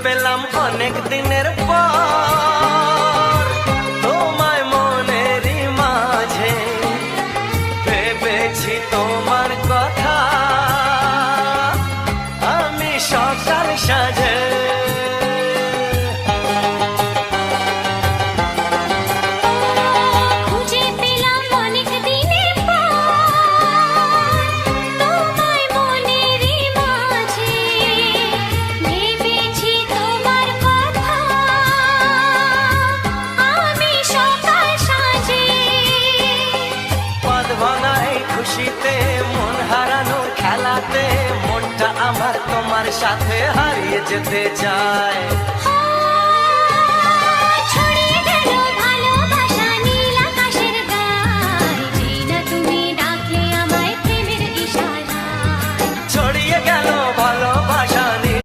পেলাম অনেক দিনের পর তোমায় মনেরই মাঝে, ভেবেছি তোমার কথা আমি সকাল সাজে। খুশিতে মন হারানোর খেলাতে মনটা আমার তোমার সাথে হারিয়ে যেতে চায়।